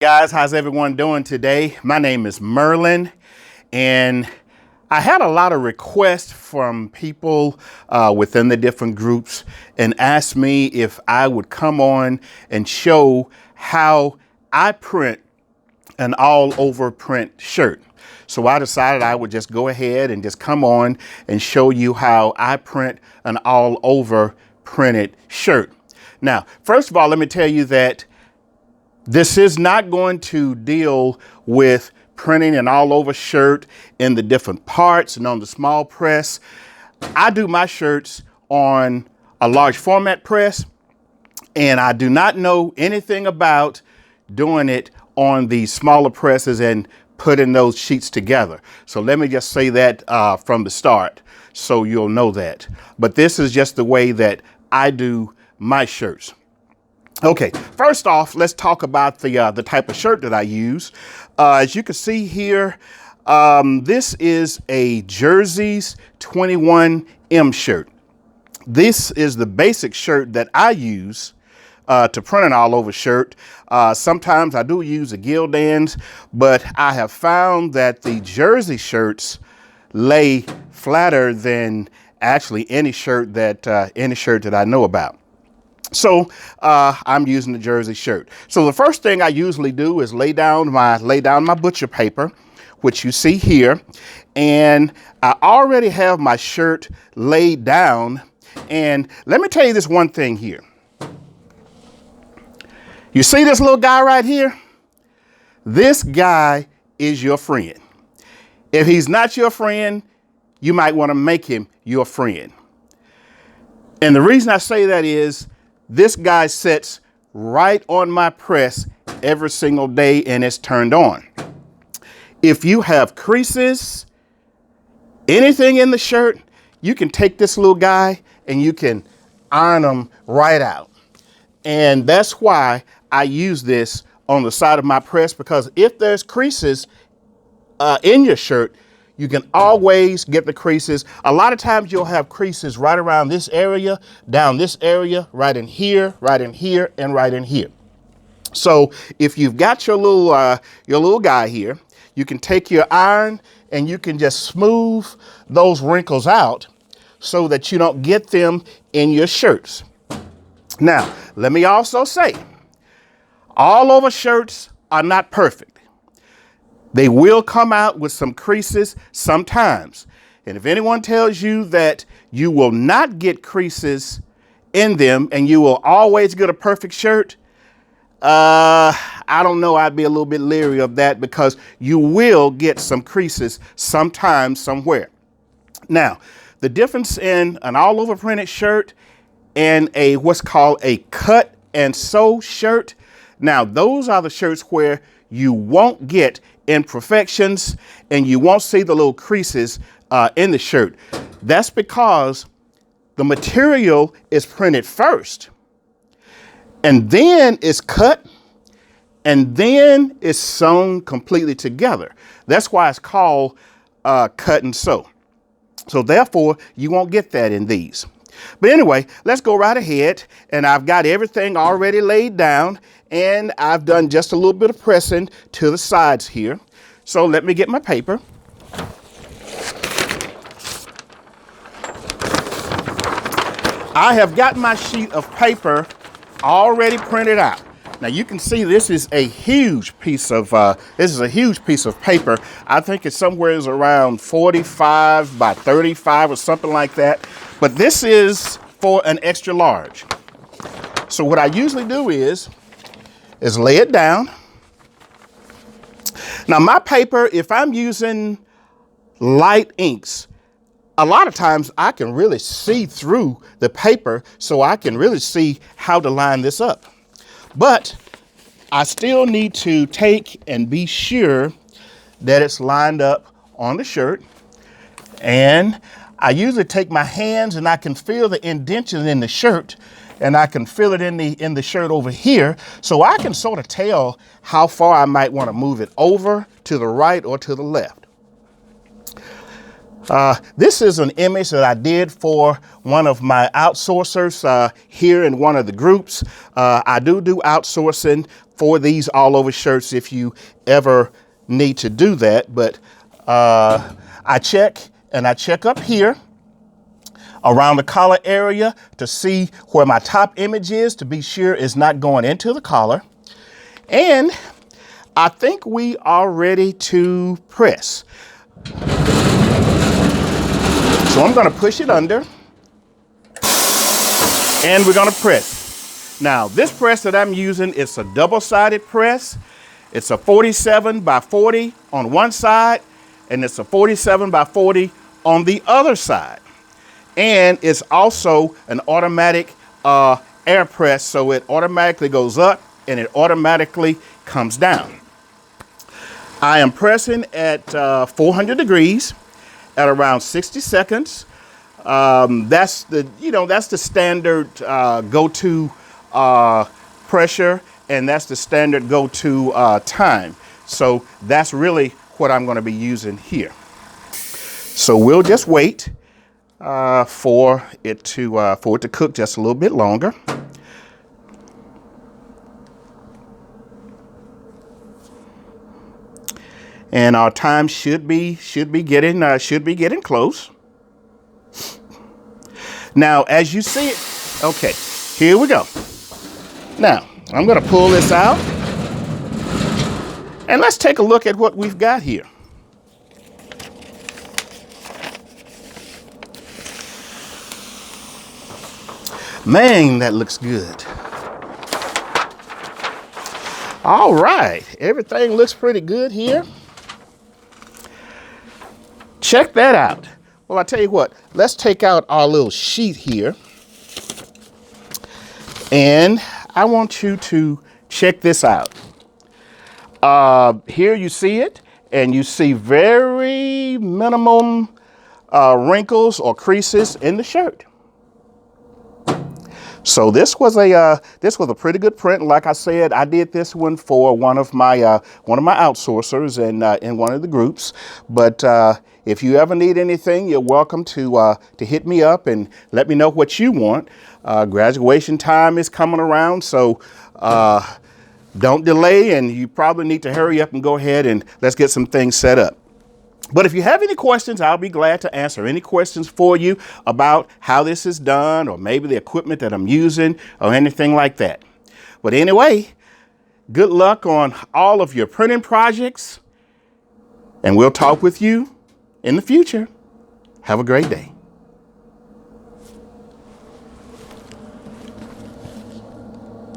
Guys, how's everyone doing today? My name is Merlin, and I had a lot of requests from people within the different groups and asked me if I would come on and show how I print an all over print shirt. So I decided I would just go ahead and just come on and show you how I print an all over printed shirt. Now, first of all, let me tell you that this is not going to deal with printing an all over shirt in the different parts and on the small press. I do my shirts on a large format press, and I do not know anything about doing it on the smaller presses and putting those sheets together. So let me just say that from the start so you'll know that. But this is just the way that I do my shirts. Okay, first off, let's talk about the type of shirt that I use. As you can see here, this is a Jerseys 21M shirt. This is the basic shirt that I use to print an all over shirt. Sometimes I do use a Gildan's, but I have found that the Jersey shirts lay flatter than actually any shirt that I know about. So I'm using the Jersey shirt. So the first thing I usually do is lay down my butcher paper, which you see here, and I already have my shirt laid down. And let me tell you this one thing here. You see this little guy right here? This guy is your friend. If he's not your friend, you might want to make him your friend. And the reason I say that is this guy sits right on my press every single day and it's turned on. If you have creases, anything in the shirt, you can take this little guy and you can iron them right out. And that's why I use this on the side of my press, because if there's creases in your shirt, you can always get the creases. A lot of times you'll have creases right around this area, down this area, right in here, and right in here. So if you've got your little guy here, you can take your iron and you can just smooth those wrinkles out so that you don't get them in your shirts. Now, let me also say, all over shirts are not perfect. They will come out with some creases sometimes. And if anyone tells you that you will not get creases in them and you will always get a perfect shirt, I don't know. I'd be a little bit leery of that, because you will get some creases sometime, somewhere. Now, the difference in an all over printed shirt and a what's called a cut and sew shirt. Now, those are the shirts where you won't get imperfections and you won't see the little creases in the shirt. That's because the material is printed first, and then it's cut, and then it's sewn completely together. That's why it's called cut and sew. So therefore, you won't get that in these. But anyway, let's go right ahead. And I've got everything already laid down, and I've done just a little bit of pressing to the sides here. So let me get my paper. I have got my sheet of paper already printed out. Now you can see this is a huge piece of paper. I think it's somewhere around 45 by 35 or something like that. But this is for an extra large. So what I usually do is lay it down. Now my paper, if I'm using light inks, a lot of times I can really see through the paper, so I can really see how to line this up. But I still need to take and be sure that it's lined up on the shirt. And I usually take my hands and I can feel the indentation in the shirt, and I can feel it in the shirt over here. So I can sort of tell how far I might want to move it over to the right or to the left. This is an image that I did for one of my outsourcers here in one of the groups. I do outsourcing for these all over shirts if you ever need to do that. But I check up here around the collar area to see where my top image is to be sure it's not going into the collar. And I think we are ready to press. So I'm going to push it under and we're going to press. Now this press that I'm using is a double-sided press. It's a 47 by 40 on one side and it's a 47 by 40 on the other side. And it's also an automatic air press, so it automatically goes up and it automatically comes down. I am pressing at 400 degrees at around 60 seconds. That's the standard go-to pressure, and that's the standard go-to time. So that's really what I'm going to be using here. So we'll just wait for it to cook just a little bit longer. And our time should be getting close. Now, as you see it, okay, here we go. Now, I'm going to pull this out and let's take a look at what we've got here. Man, that looks good. All right, everything looks pretty good here. Check that out. Well, I tell you what, let's take out our little sheet here. And I want you to check this out. Here you see it, and you see very minimum wrinkles or creases in the shirt. So this was a pretty good print. Like I said, I did this one for one of my outsourcers in one of the groups. But if you ever need anything, you're welcome to hit me up and let me know what you want. Graduation time is coming around, so don't delay, and you probably need to hurry up and go ahead and let's get some things set up. But if you have any questions, I'll be glad to answer any questions for you about how this is done, or maybe the equipment that I'm using or anything like that. But anyway, good luck on all of your printing projects, and we'll talk with you in the future. Have a great day.